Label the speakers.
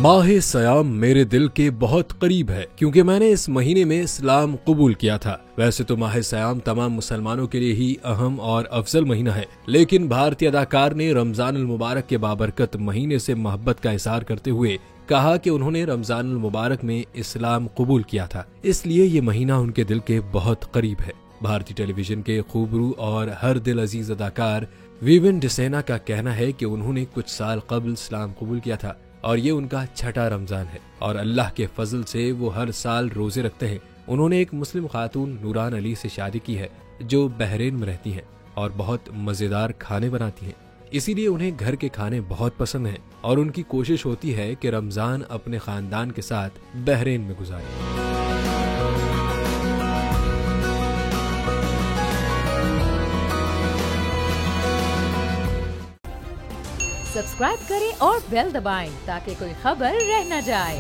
Speaker 1: माह सयाम मेरे दिल के बहुत करीब है क्योंकि मैंने इस महीने में इस्लाम कबूल किया था। वैसे तो माह सयाम तमाम मुसलमानों के लिए ही अहम और अफजल महीना है, लेकिन भारतीय अदाकार ने रमजान अल मुबारक के बाबरकत महीने से मोहब्बत का इजहार करते हुए कहा कि उन्होंने रमजान अल मुबारक में इस्लाम कबूल किया था, इसलिए ये महीना उनके दिल के बहुत करीब है। भारतीय टेलीविजन के खूबरू और हर दिल अजीज अदाकार विविन डिसेना का कहना है कि उन्होंने कुछ साल कबल इस्लाम कबूल किया था और ये उनका छठा रमजान है और अल्लाह के फजल से वो हर साल रोजे रखते हैं। उन्होंने एक मुस्लिम खातून नूरान अली से शादी की है जो बहरीन में रहती हैं और बहुत मजेदार खाने बनाती हैं, इसीलिए उन्हें घर के खाने बहुत पसंद हैं और उनकी कोशिश होती है कि रमजान अपने खानदान के साथ बहरीन में गुजारें।
Speaker 2: सब्सक्राइब करें और बेल दबाएं ताकि कोई खबर रह न जाए।